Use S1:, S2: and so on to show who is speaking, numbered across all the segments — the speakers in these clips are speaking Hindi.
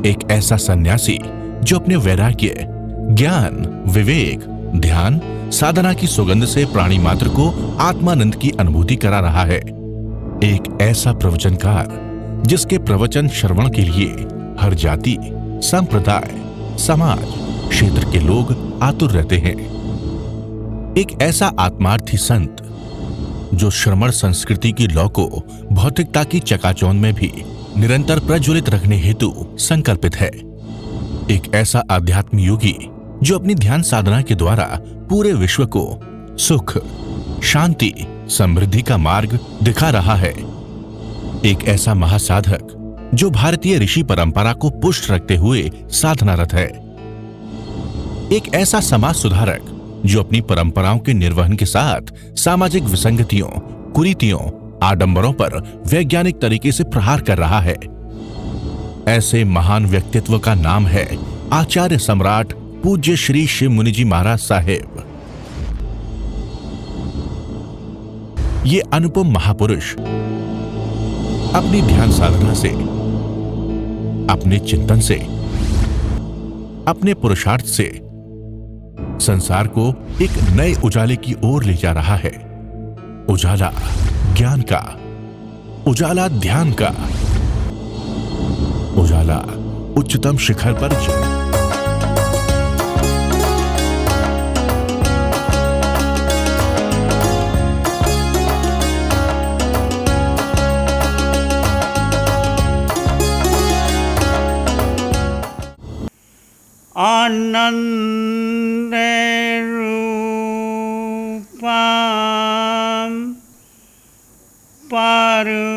S1: एक ऐसा सन्यासी जो अपने वैराग्य, ज्ञान, विवेक, ध्यान, साधना की सुगंध से प्राणी मात्र को आत्मानंद की अनुभूति करा रहा है। एक ऐसा प्रवचनकार जिसके प्रवचन श्रवण के लिए हर जाति, संप्रदाय, समाज, क्षेत्र के लोग आतुर रहते हैं। एक ऐसा आत्मार्थी संत जो श्रमण संस्कृति की लौ को भौतिकता की चकाचौंध में भी निरंतर प्रज्वलित रखने हेतु संकल्पित है। एक ऐसा आध्यात्म योगी जो अपनी ध्यान साधना के द्वारा पूरे विश्व को सुख, शांति, समृद्धि का मार्ग दिखा रहा है। एक ऐसा महासाधक जो भारतीय ऋषि परंपरा को पुष्ट रखते हुए साधनारत है। एक ऐसा समाज सुधारक जो अपनी परंपराओं के निर्वहन के साथ सामाजिक विसंगतियों, कुरीतियों, आडंबरों पर वैज्ञानिक तरीके से प्रहार कर रहा है। ऐसे महान व्यक्तित्व का नाम है आचार्य सम्राट पूज्य श्री शिव मुनि जी महाराज साहेब। ये अनुपम महापुरुष अपनी ध्यान साधना से, अपने चिंतन से, अपने पुरुषार्थ से संसार को एक नए उजाले की ओर ले जा रहा है। उजाला ज्ञान का, उजाला ध्यान का, उजाला उच्चतम शिखर पर
S2: आनंद रूपम परमात्म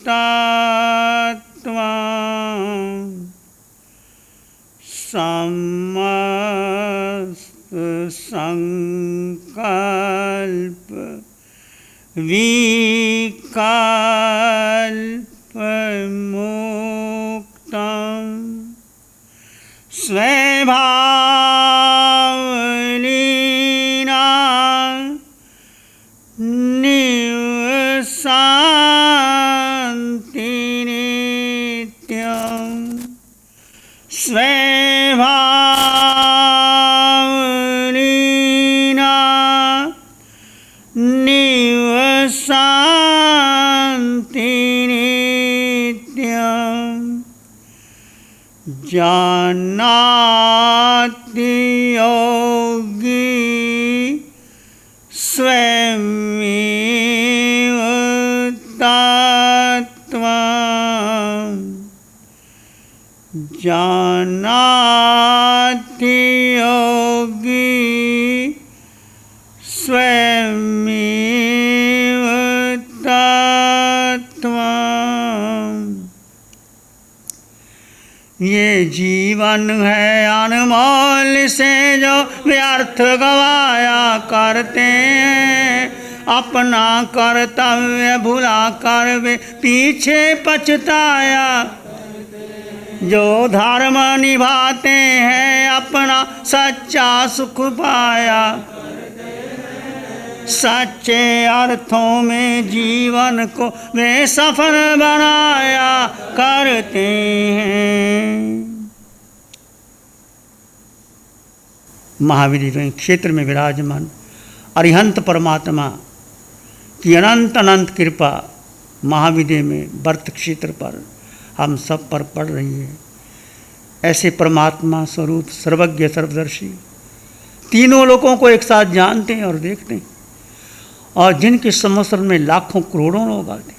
S2: तत्वं समस्त संकल्प विकल्प स्वभावलीना निवसन्ति नित्यं स्वभावलीना निवसन्ति नित्यं जानाति योगी स्वयमेव तत्त्वं जानाति योगी स्वयमेव तत्त्वं। ये जीवन है अनमोल से जो व्यर्थ गवाया करते हैं, अपना कर्तव्य भुला कर वे पीछे पछताया। जो धर्म निभाते हैं अपना सच्चा सुख पाया, सच्चे अर्थों में जीवन को वे सफल बनाया करते हैं। महावीर क्षेत्र में विराजमान अरिहंत परमात्मा की अनंत अनंत कृपा महावीर में वर्त क्षेत्र पर हम सब पर पड़ रही है। ऐसे परमात्मा स्वरूप सर्वज्ञ सर्वदर्शी तीनों लोगों को एक साथ जानते हैं और देखते हैं, और जिनके संवत्सर में लाखों करोड़ों लोग आते,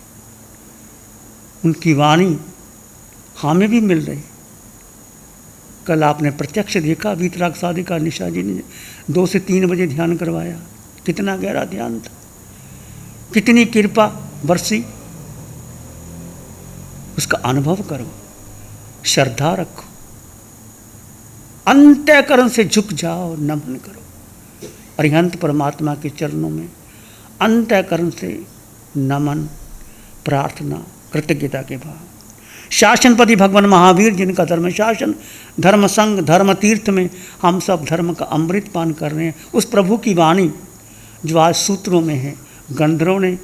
S2: उनकी वाणी हमें भी मिल रही। कल आपने प्रत्यक्ष देखा, वीतराग साधिका निशा जी ने 2 से 3 बजे ध्यान करवाया। कितना गहरा ध्यान था, कितनी कृपा बरसी। उसका अनुभव करो, श्रद्धा रखो, अंतःकरण से झुक जाओ, नमन करो अरिहंत परमात्मा के चरणों में। अंतःकरण से नमन, प्रार्थना, कृतज्ञता के भाव। शासनपति भगवान महावीर जिनका धर्म शासन, धर्म संग, धर्म तीर्थ में हम सब धर्म का अमृत पान कर रहे हैं। उस प्रभु की वाणी जो आज सूत्रों में है, गंधर्वों ने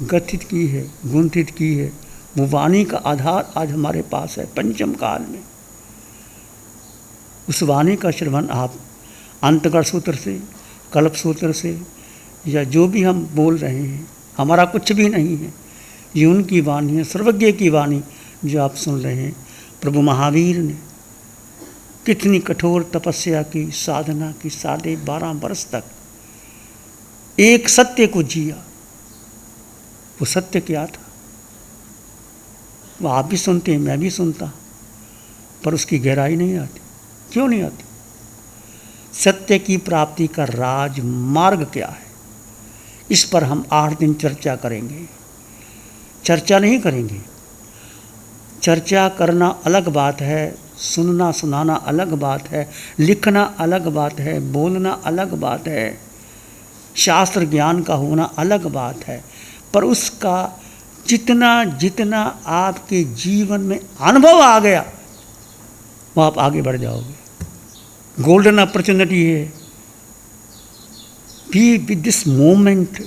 S2: गठित की है, गुंथित की है, वो वाणी का आधार आज हमारे पास है पंचम काल में। उस वाणी का श्रवण आप अंतकर सूत्र से, कल्प सूत्र से, या जो भी हम बोल रहे हैं, हमारा कुछ भी नहीं है, ये उनकी वाणी है, सर्वज्ञ की वाणी जो आप सुन रहे हैं। प्रभु महावीर ने कितनी कठोर तपस्या की, साधना की, 12.5 वर्ष तक एक सत्य को जिया। वो सत्य क्या था वो आप भी सुनते हैं, मैं भी सुनता, पर उसकी गहराई नहीं आती। क्यों नहीं आती? सत्य की प्राप्ति का राजमार्ग क्या है, इस पर हम 8 दिन चर्चा करेंगे। चर्चा नहीं करेंगे, चर्चा करना अलग बात है, सुनना सुनाना अलग बात है, लिखना अलग बात है, बोलना अलग बात है, शास्त्र ज्ञान का होना अलग बात है, पर उसका जितना जितना आपके जीवन में अनुभव आ गया वो आप आगे बढ़ जाओगे। गोल्डन अपॉर्चुनिटी है। बी विद दिस मोमेंट,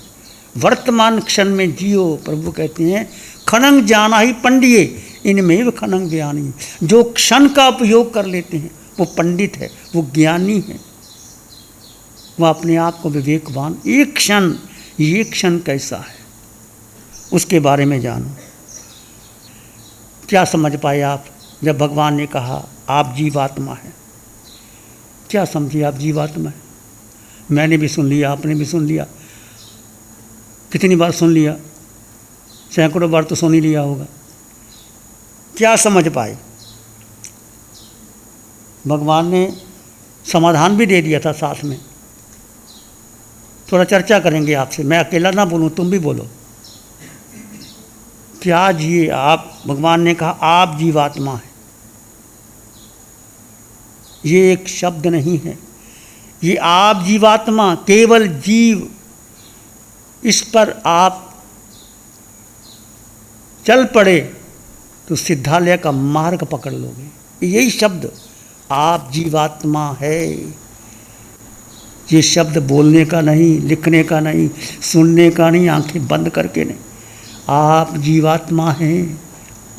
S2: वर्तमान क्षण में जियो। प्रभु कहते हैं खनंग जाना ही पंडिये इनमें भी खनंग ज्ञानी। जो क्षण का उपयोग कर लेते हैं वो पंडित है, वो ज्ञानी है, वो अपने आप को विवेकवान। एक क्षण, ये क्षण कैसा है उसके बारे में जानो। क्या समझ पाए आप जब भगवान ने कहा आप जीवात्मा हैं? क्या समझिए आप जीवात्मा है? मैंने भी सुन लिया, आपने भी सुन लिया। कितनी बार सुन लिया? सैकड़ों बार तो सुन ही लिया होगा। क्या समझ पाए? भगवान ने समाधान भी दे दिया था साथ में। थोड़ा चर्चा करेंगे आपसे, मैं अकेला ना बोलूं, तुम भी बोलो। क्या जिए आप? भगवान ने कहा आप जीवात्मा है। ये एक शब्द नहीं है, ये आप जीवात्मा, केवल जीव, इस पर आप चल पड़े तो सिद्धालय का मार्ग पकड़ लोगे। यही शब्द आप जीवात्मा है। ये शब्द बोलने का नहीं, लिखने का नहीं, सुनने का नहीं, आंखें बंद करके नहीं। आप जीवात्मा हैं।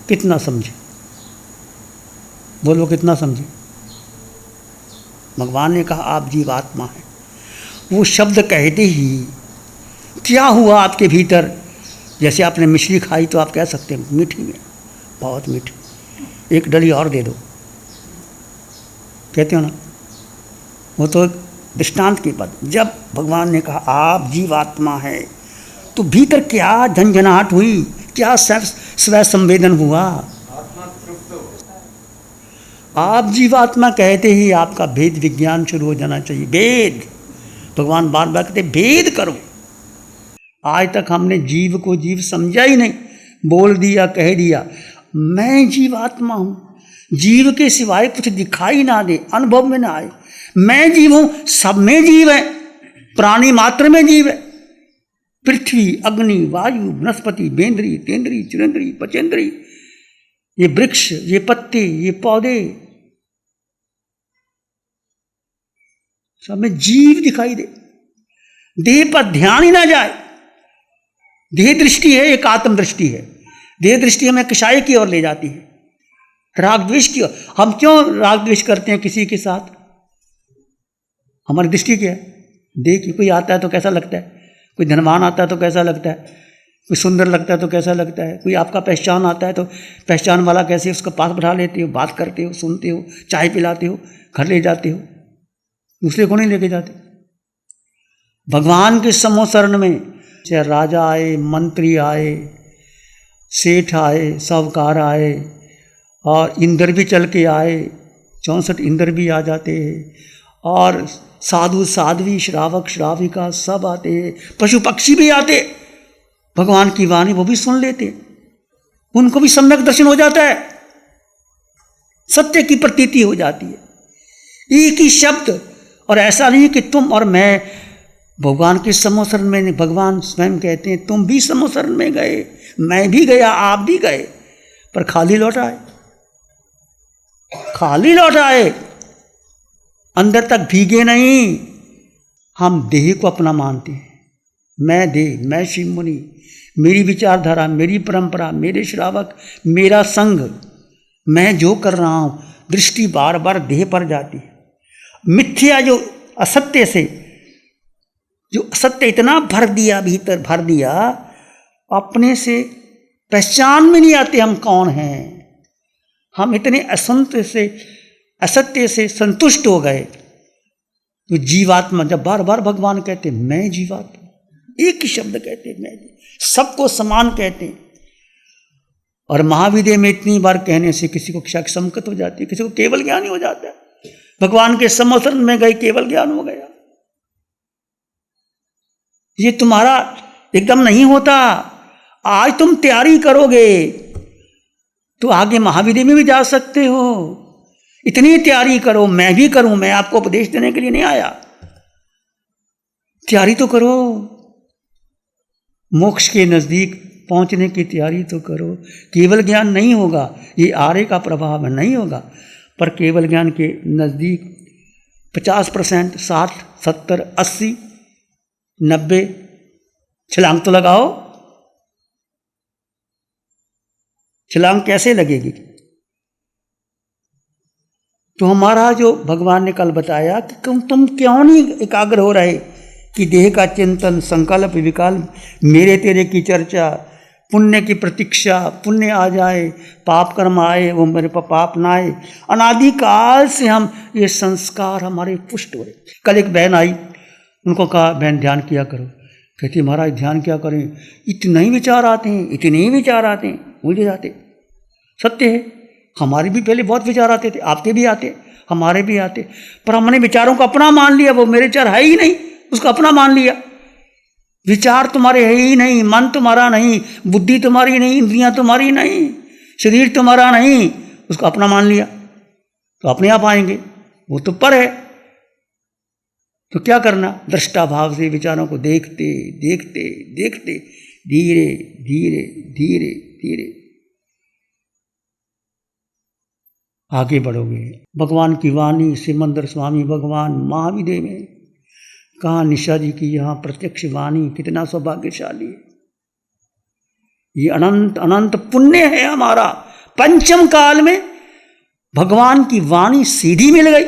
S2: कितना समझे? बोलो कितना समझे? भगवान ने कहा आप जीवात्मा हैं। वो शब्द कहते ही क्या हुआ आपके भीतर? जैसे आपने मिश्री खाई तो आप कह सकते हैं मीठी है, बहुत मीठी, एक डली और दे दो, कहते हो ना। वो तो दृष्टांत की बात। जब भगवान ने कहा आप जीवात्मा है तो भीतर क्या झंझनाहट हुई, क्या स्व संवेदन हुआ? आप जीवात्मा कहते ही आपका भेद विज्ञान शुरू हो जाना चाहिए। भेद, भगवान बार बार कहते भेद करो। आज तक हमने जीव को जीव समझा ही नहीं, बोल दिया, कह दिया मैं जीवात्मा हूं। जीव के सिवाय कुछ दिखाई ना दे, अनुभव में ना आए। मैं जीव हूं, सब में जीव है, प्राणी मात्र में जीव है। पृथ्वी, अग्नि, वायु, वनस्पति, बेंद्री, तेंद्री, चिरेंद्री, पचेंद्री, ये वृक्ष, ये पत्ते, ये पौधे, सब में जीव दिखाई दे। देह पर ध्यान ही ना जाए। देह दृष्टि है, एक आत्म दृष्टि है। देह दृष्टि हमें कषाय की ओर ले जाती है, राग द्वेष की ओर। हम क्यों राग द्वेष करते हैं किसी के साथ? हमारी दृष्टि क्या है? देह की। कोई आता है तो कैसा लगता है? कोई धनवान आता है तो कैसा लगता है? कोई सुंदर लगता है तो कैसा लगता है? कोई आपका पहचान आता है तो पहचान वाला कैसे उसको पास बैठा लेते हो, बात करते हो, सुनते हो, चाय पिलाते हो, घर ले जाते हो, दूसरे को नहीं लेके जाते। भगवान के समूह शरण में चाहे राजा आए, मंत्री आए, सेठ आए, साहूकार आए, और इंद्र भी चल के आए, 64 इंद्र भी आ जाते हैं, और साधु साध्वी, श्रावक श्राविका सब आते हैं, पशु पक्षी भी आते, भगवान की वाणी वो भी सुन लेते, उनको भी सम्यक दर्शन हो जाता है, सत्य की प्रतीति हो जाती है। एक ही शब्द। और ऐसा नहीं कि तुम और मैं भगवान के समोसरण में, भगवान स्वयं कहते हैं तुम भी समोसरण में गए, मैं भी गया, आप भी गए, पर खाली लौट आए, खाली लौट आए, अंदर तक भीगे नहीं। हम देह को अपना मानते हैं, मैं देह, मैं शिव मुनि, मेरी विचारधारा, मेरी परंपरा, मेरे श्रावक, मेरा संग, मैं जो कर रहा हूं, दृष्टि बार बार देह पर जाती है। मिथ्या जो असत्य से, जो असत्य इतना भर दिया, भीतर भर दिया, अपने से पहचान में नहीं आते हम कौन हैं। हम इतने असत्य से संतुष्ट हो गए। तो जीवात्मा, जब बार बार भगवान कहते मैं जीवात्मा, एक ही शब्द कहते मैं, सबको समान कहते हैं। और महाविद्या में इतनी बार कहने से किसी को शक संकत हो जाती है, किसी को केवल ज्ञान ही हो जाता है। भगवान के समर्थन में गए, केवल ज्ञान हो गया। ये तुम्हारा एकदम नहीं होता। आज तुम तैयारी करोगे तो आगे महाविद्या में भी जा सकते हो। इतनी तैयारी करो, मैं भी करूं, मैं आपको उपदेश देने के लिए नहीं आया। तैयारी तो करो, मोक्ष के नजदीक पहुंचने की तैयारी तो करो। केवल ज्ञान नहीं होगा, ये आर्य का प्रभाव नहीं होगा, पर केवल ज्ञान के नजदीक 50%, 60, 70, 80, 90 छलांग तो लगाओ। छलांग कैसे लगेगी? तो हमारा जो भगवान ने कल बताया कि तुम क्यों नहीं एकाग्र हो रहे कि देह का चिंतन, संकल्प, विकल्प, मेरे तेरे की चर्चा, पुण्य की प्रतीक्षा, पुण्य आ जाए, पाप कर्म आए, वो मेरे पर पाप ना आए। अनादिकाल से हम ये संस्कार हमारे पुष्ट हो रहे। कल एक बहन आई, उनको कहा बहन ध्यान किया करो। कहती महाराज ध्यान क्या करें, इतने ही विचार आते हैं, इतने ही विचार आते हैं, उलझे जाते। सत्य है, हमारे भी पहले बहुत विचार आते थे, आपके भी आते, हमारे भी आते, पर हमने विचारों को अपना मान लिया। वो मेरे विचार है ही नहीं, उसको अपना मान लिया। विचार तुम्हारे है ही नहीं, मन तुम्हारा नहीं, बुद्धि तुम्हारी नहीं, इंद्रियां तुम्हारी नहीं, शरीर तुम्हारा नहीं, उसको अपना मान लिया तो अपने आप आएंगे। वो तो पर है। तो क्या करना? दृष्टा भाव से विचारों को देखते देखते देखते धीरे धीरे धीरे धीरे आगे बढ़ोगे। भगवान की वाणी सिमंदर स्वामी भगवान महाविद्या में कहा, निशा जी की यहाँ प्रत्यक्ष वाणी कितना सौभाग्यशाली है। ये अनंत अनंत पुण्य है हमारा। पंचम काल में भगवान की वाणी सीधी मिल गई।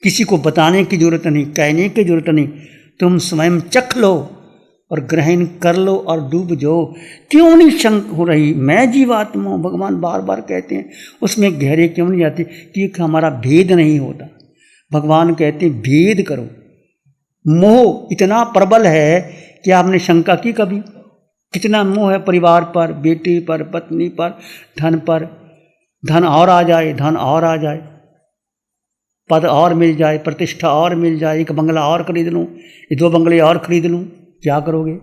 S2: किसी को बताने की जरूरत नहीं, कहने की जरूरत नहीं, तुम स्वयं चख लो और ग्रहण कर लो और डूब जाओ। क्यों नहीं शंक हो रही, मैं जीवात्मा हूँ, भगवान बार बार कहते हैं, उसमें गहरे क्यों नहीं जाते? क्योंकि हमारा भेद नहीं होता। भगवान कहते हैं भेद करो। मोह इतना प्रबल है कि आपने शंका की कभी? कितना मोह है परिवार पर, बेटे पर, पत्नी पर, धन पर। धन और आ जाए, धन और आ जाए, पद और मिल जाए, प्रतिष्ठा और मिल जाए, एक बंगला और खरीद लूँ, ये 2 बंगले और खरीद लूँ, क्या करोगे?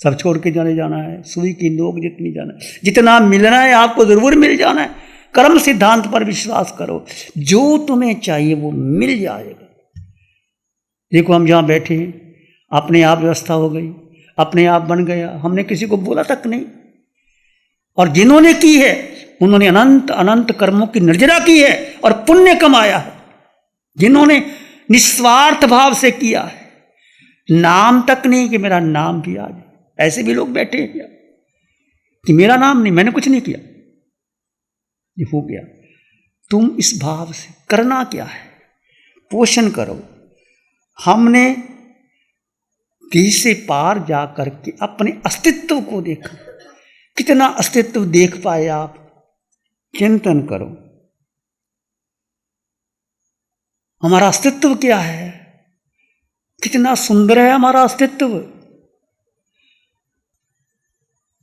S2: सब छोड़ के जाने जाना है। सुई की नोक जितनी जाना है, जितना मिलना है आपको जरूर मिल जाना है। कर्म सिद्धांत पर विश्वास करो, जो तुम्हें चाहिए वो मिल जाएगा। देखो हम जहाँ बैठे हैं, अपने आप व्यवस्था हो गई, अपने आप बन गया, हमने किसी को बोला तक नहीं। और जिन्होंने की है उन्होंने अनंत अनंत कर्मों की निर्जरा की है और पुण्य कमाया है। जिन्होंने निस्वार्थ भाव से किया है, नाम तक नहीं कि मेरा नाम भी आ जाए, ऐसे भी लोग बैठे हैं कि मेरा नाम नहीं, मैंने कुछ नहीं किया, ये हो गया। तुम इस भाव से करना क्या है? पोषण करो। हमने देह से पार जा करके अपने अस्तित्व को देखा। कितना अस्तित्व देख पाए आप? चिंतन करो, हमारा अस्तित्व क्या है? कितना सुंदर है हमारा अस्तित्व।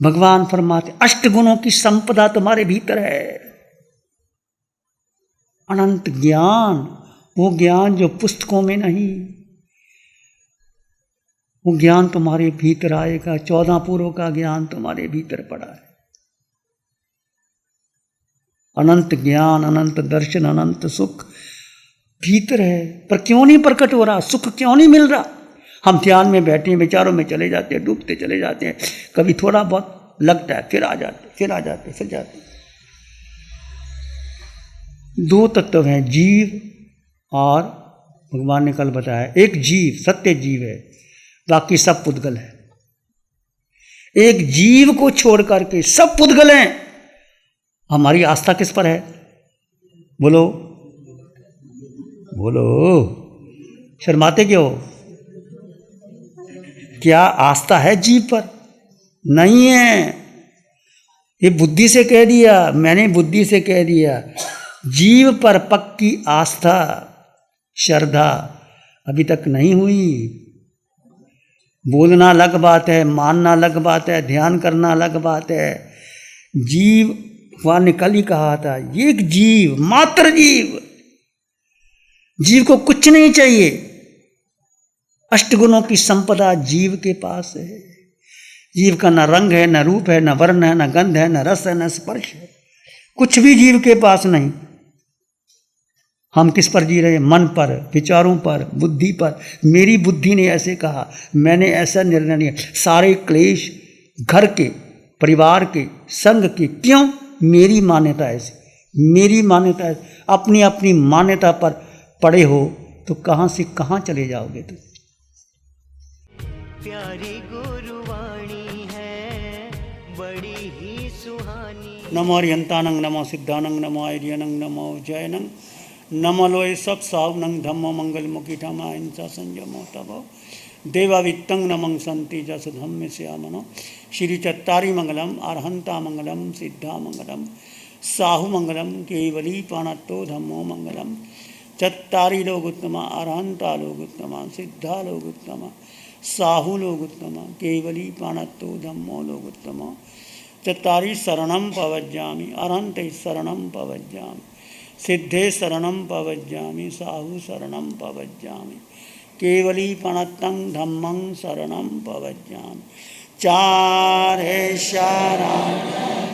S2: भगवान फरमाते 8 गुणों की संपदा तुम्हारे भीतर है। अनंत ज्ञान, वो ज्ञान जो पुस्तकों में नहीं, वो ज्ञान तुम्हारे भीतर आएगा। 14 पूर्व का ज्ञान तुम्हारे भीतर पड़ा है। अनंत ज्ञान, अनंत दर्शन, अनंत सुख भीतर है, पर क्यों नहीं प्रकट हो रहा? सुख क्यों नहीं मिल रहा? हम ध्यान में बैठे हैं, विचारों में चले जाते हैं, डूबते चले जाते हैं। कभी थोड़ा बहुत लगता है, फिर आ जाते, फिर आ जाते, फिर जाते। 2 तत्व हैं, जीव और भगवान ने कल बताया, एक जीव सत्य जीव है, बाकी सब पुद्गल है। एक जीव को छोड़ करके सब पुद्गल हैं। हमारी आस्था किस पर है? बोलो बोलो, शर्माते क्यों? क्या आस्था है जीव पर? नहीं है। ये बुद्धि से कह दिया, मैंने बुद्धि से कह दिया। जीव पर पक्की आस्था श्रद्धा अभी तक नहीं हुई। बोलना अलग बात है, मानना अलग बात है, ध्यान करना अलग बात है। जीव, भगवान ने कल ही कहा था, ये एक जीव, मात्र जीव, जीव को कुछ नहीं चाहिए। अष्टगुणों की संपदा जीव के पास है। जीव का न रंग है, न रूप है, न वर्ण है, न गंध है, न रस है, न स्पर्श है, कुछ भी जीव के पास नहीं। हम किस पर जी रहे हैं? मन पर, विचारों पर, बुद्धि पर। मेरी बुद्धि ने ऐसे कहा, मैंने ऐसा निर्णय लिया। सारे क्लेश घर के, परिवार के, संघ के, क्यों? मेरी मान्यता ऐसी, मेरी मान्यता ऐसी। अपनी अपनी मान्यता पर पड़े हो तो कहाँ से कहाँ चले जाओगे तुम।
S3: प्यारी गुरुवाणी है बड़ी ही सुहानी।
S2: नमो अरिहंतानंग, नमो सिद्धानंग, नमो आर्यनंग, नमो जयनंग, नमो लोय सब सावनंग, धम्मो मंगल मुखी ठमा हिंसा संयमो तभो देवावित्तं नमं संति जस धम्म श्यामनो। श्री चत्तारी मंगलम, अरहंता मंगलम, सिद्धा मंगलम, साहु मंगलम, केवली पाणत्तो धम्मो मंगलम। चत्तारी लोग उत्तमा, अरहंता लोग उत्तमा, सिद्धा लोग उत्तमा, साहु लोग उत्तमा, केवली पाणत्तो धम्मो लोग उत्तमा। चत्तारी शरणं पवज्जामि, अरहंते शरणं पवज्जामि, सिद्धे शरणं पवज्जामि, साहु शरणं पवज्जामि, केवली प्रणतं धम्मं शरणं पवज्जामि। चार है शरण